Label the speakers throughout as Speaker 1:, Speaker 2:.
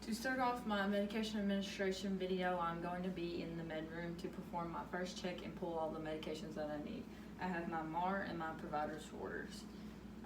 Speaker 1: To start off my medication administration video, I'm going to be in the med room to perform my first check and pull all the medications that I need. I have my MAR and my provider's orders.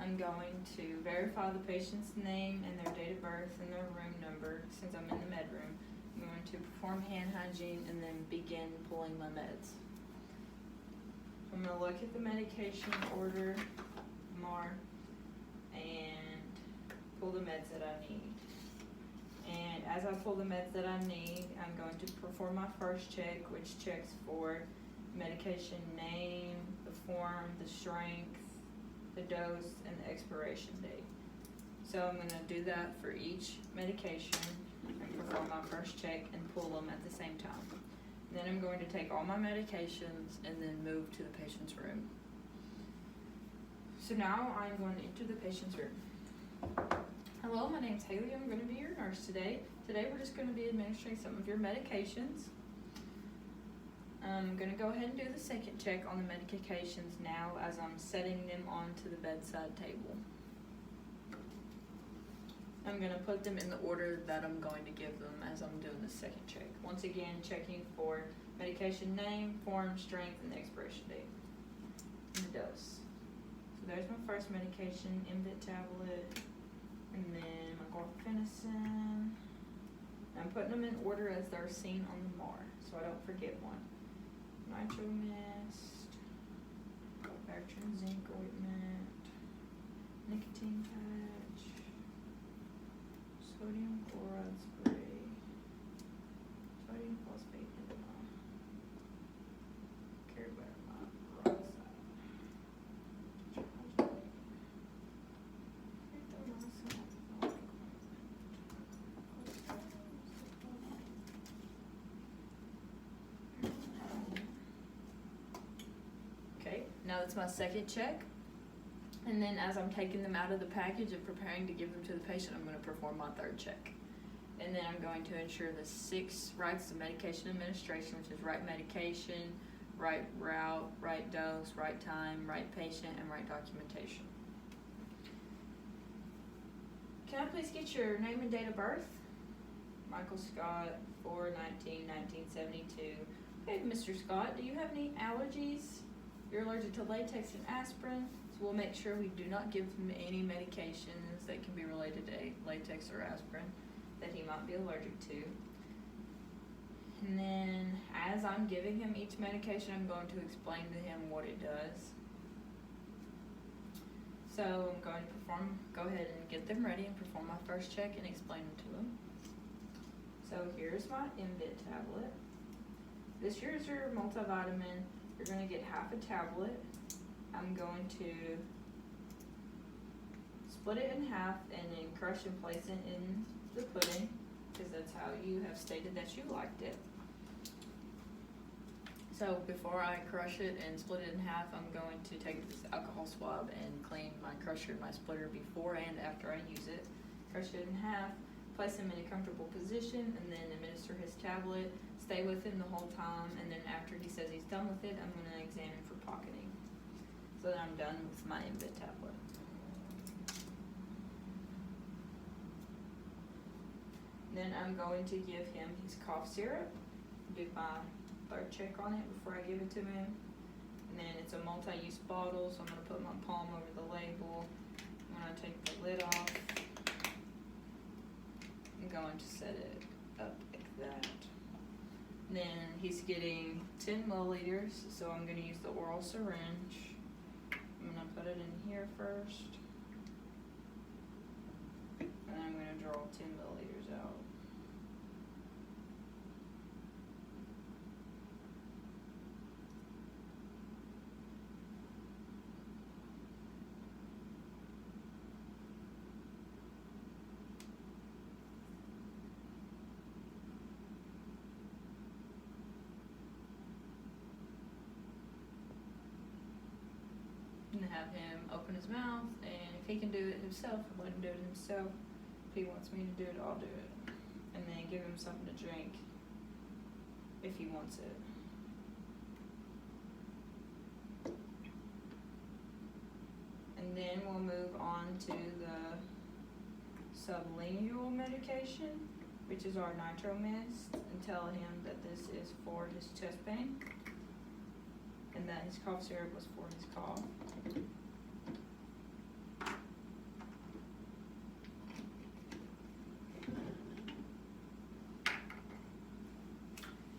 Speaker 1: I'm going to verify the patient's name and their date of birth and their room number since I'm in the med room. I'm going to perform hand hygiene and then begin pulling my meds. I'm going to look at the medication order, MAR, and pull the meds that I need. And as I pull the meds that I need, I'm going to perform my first check, which checks for medication name, the form, the strength, the dose, and the expiration date. So I'm going to do that for each medication and perform my first check and pull them at the same time. And then I'm going to take all my medications and then move to the patient's room. So now I'm going to enter the patient's room. Hello, my name's Haley. I'm going to be your nurse today. Today we're just going to be administering some of your medications. I'm going to go ahead and do the second check on the medications now as I'm setting them onto the bedside table. I'm going to put them in the order that I'm going to give them as I'm doing the second check. Once again, checking for medication name, form, strength, and the expiration date, and the dose. So there's my first medication, Invit tablet, and then my Gorphenicin. I'm putting them in order as they're seen on the MAR, so I don't forget one. Nitromist, Bertrand zinc ointment, nicotine patch, sodium chloride spray, sodium phosphate enema, carbapenemol peroxide, Okay, now that's my second check. And then as I'm taking them out of the package and preparing to give them to the patient, I'm going to perform my third check. And then I'm going to ensure the 6 rights of medication administration, which is right medication, right route, right dose, right time, right patient, and right documentation. Can I please get your name and date of birth? Michael Scott, 4/19/1972. Okay, Mr. Scott, do you have any allergies? You're allergic to latex and aspirin, so we'll make sure we do not give him any medications that can be related to latex or aspirin that he might be allergic to. And then as I'm giving him each medication, I'm going to explain to him what it does. So I'm going to go ahead and get them ready and perform my first check and explain them to him. So here's my Invit tablet. This here is your multivitamin. You're going to get half a tablet. I'm going to split it in half and then crush and place it in the pudding because that's how you have stated that you liked it. So before I crush it and split it in half, I'm going to take this alcohol swab and clean my crusher and my splitter before and after I use it. Crush it in half, place him in a comfortable position, and then administer his tablet. Stay with him the whole time, and then after he says he's done with it, I'm going to examine for pocketing. So that I'm done with my Invit tablet. Then I'm going to give him his cough syrup. Do my third check on it before I give it to him. And then it's a multi-use bottle, so I'm going to put my palm over the label. I'm going to take the lid off. I'm going to set it up like that. Then he's getting 10 milliliters, so I'm going to use the oral syringe. I'm going to put it in here first. And then I'm going to draw 10 milliliters out. And have him open his mouth, and if he can do it himself, I'll let him do it himself. If he wants me to do it, I'll do it. And then give him something to drink if he wants it. And then we'll move on to the sublingual medication, which is our nitro mist, and tell him that this is for his chest pain and that his cough syrup was for his cough.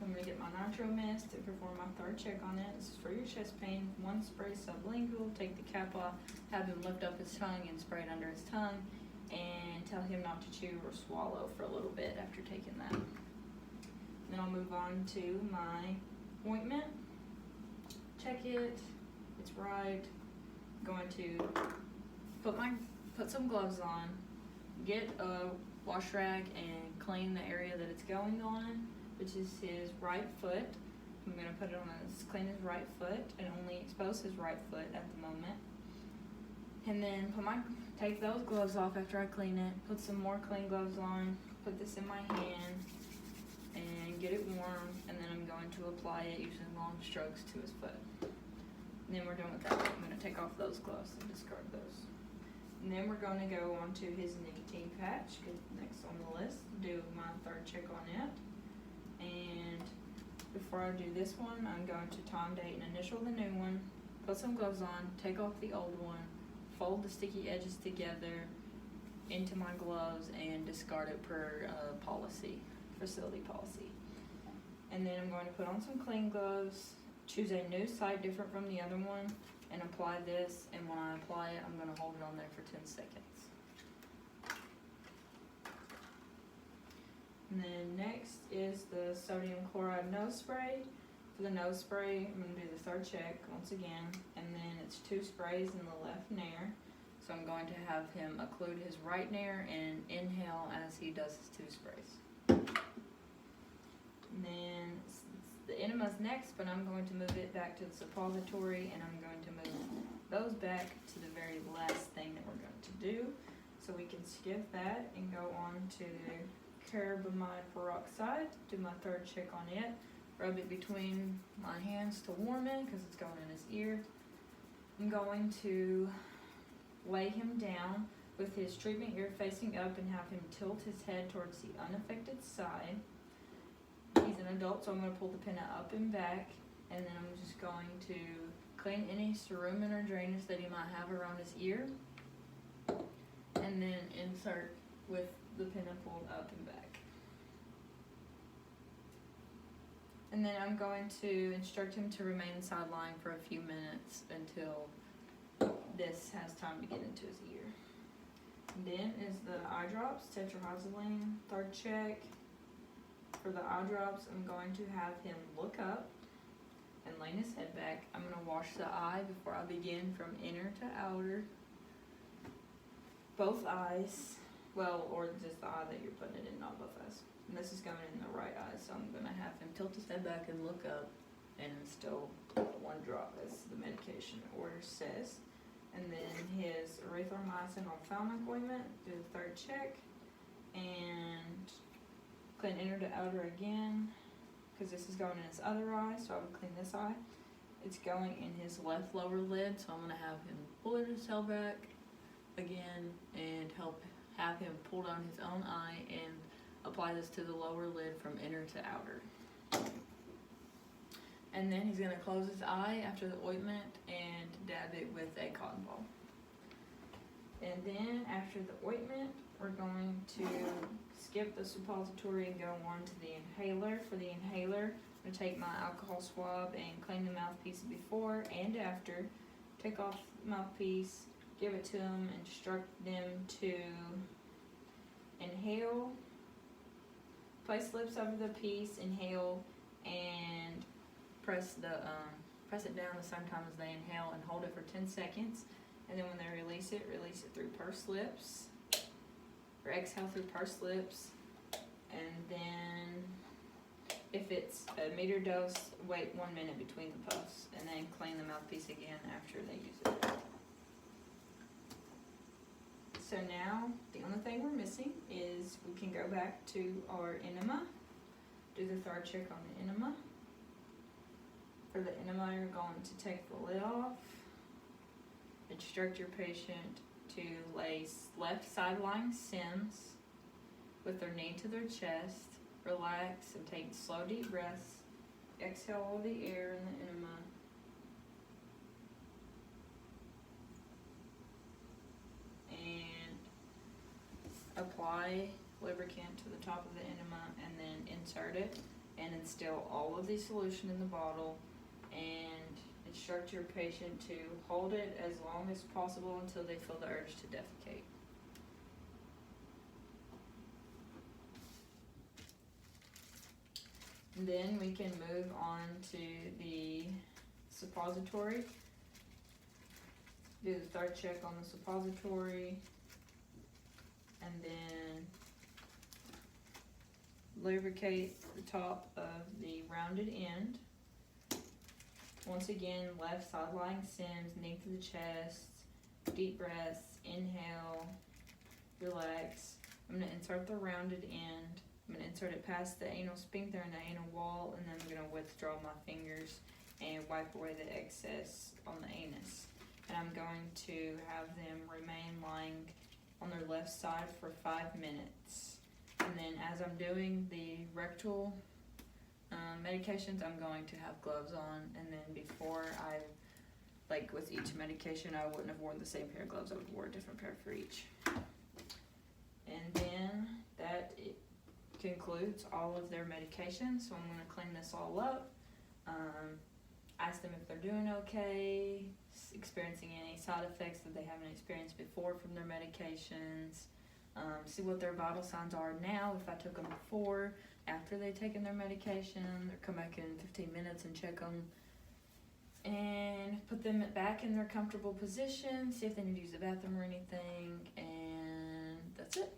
Speaker 1: I'm going to get my nitro mist to perform my third check on it. This is for your chest pain. 1 spray sublingual. Take the cap off, have him lift up his tongue and spray it under his tongue, and tell him not to chew or swallow for a little bit after taking that. Then I'll move on to my ointment. Check it. It's right. Going to put some gloves on, get a wash rag and clean the area that it's going on, which is his right foot. I'm going to put it on clean his right foot and only expose his right foot at the moment. And then take those gloves off after I clean it, put some more clean gloves on, put this in my hand and get it warm, and then I'm going to apply it using long strokes to his foot. And then we're done with that. I'm going to take off those gloves and discard those. And then we're going to go on to his nicotine patch, next on the list, do my third check on it. And before I do this one, I'm going to time, date, and initial the new one, put some gloves on, take off the old one, fold the sticky edges together into my gloves, and discard it per facility policy. And then I'm going to put on some clean gloves, choose a new site different from the other one, and apply this. And when I apply it, I'm going to hold it on there for 10 seconds. And then next is the sodium chloride nose spray. For the nose spray, I'm going to do the third check once again, and then it's 2 sprays in the left nair. So I'm going to have him occlude his right nair and inhale as he does his 2 sprays. And then the enemas next, but I'm going to move it back to the suppository, and I'm going to move those back to the very last thing that we're going to do. So we can skip that and go on to the carbamide peroxide, do my third check on it, rub it between my hands to warm it because it's going in his ear. I'm going to lay him down with his treatment ear facing up and have him tilt his head towards the unaffected side. He's an adult, so I'm going to pull the pinna up and back, and then I'm just going to clean any cerumen or drainage that he might have around his ear, and then insert with the pinna pulled up and back. And then I'm going to instruct him to remain sidelined for a few minutes until this has time to get into his ear. And then is the eye drops, tetrahyzolene, third check. For the eye drops, I'm going to have him look up and lean his head back. I'm going to wash the eye before I begin from inner to outer. Both eyes, or just the eye that you're putting it in, not both eyes. And this is going in the right eye, so I'm going to have him tilt his head back and look up and instill 1 drop as the medication order says. And then his erythromycin ophthalmic ointment, do the third check, and clean inner to outer again, because this is going in his other eye, so I would clean this eye. It's going in his left lower lid, so I'm going to have him pull his tail back again and have him pull down his own eye and apply this to the lower lid from inner to outer. And then he's going to close his eye after the ointment and dab it with a cotton ball. And then after the ointment, we're going to skip the suppository and go on to the inhaler. For the inhaler, I'm going to take my alcohol swab and clean the mouthpiece before and after. Take off the mouthpiece, give it to them, instruct them to inhale, place lips over the piece, inhale, and press it down the same time as they inhale and hold it for 10 seconds. And then when they release it through pursed lips, or exhale through pursed lips. And then if it's a meter dose, wait 1 minute between the puffs, and then clean the mouthpiece again after they use it. So now the only thing we're missing is we can go back to our enema, do the third check on the enema. For the enema, you're going to take the lid off, instruct your patient to lay left side lying Sims with their knee to their chest. Relax and take slow, deep breaths. Exhale all the air in the enema. And apply lubricant to the top of the enema and then insert it and instill all of the solution in the bottle, and instruct your patient to hold it as long as possible until they feel the urge to defecate. And then we can move on to the suppository. Do the third check on the suppository, and then lubricate the top of the rounded end. Once again, left side lying Sims, knee to the chest, deep breaths, inhale, relax. I'm going to insert the rounded end. I'm going to insert it past the anal sphincter and the anal wall, and then I'm going to withdraw my fingers and wipe away the excess on the anus. And I'm going to have them remain lying on their left side for 5 minutes. And then as I'm doing the rectal medications, I'm going to have gloves on, and then before like with each medication, I wouldn't have worn the same pair of gloves. I would have worn a different pair for each. And then that concludes all of their medications. So I'm going to clean this all up, ask them if they're doing okay, experiencing any side effects that they haven't experienced before from their medications, see what their vital signs are now, if I took them before, after they've taken their medication, or come back in 15 minutes and check them, and put them back in their comfortable position, see if they need to use the bathroom or anything, and that's it.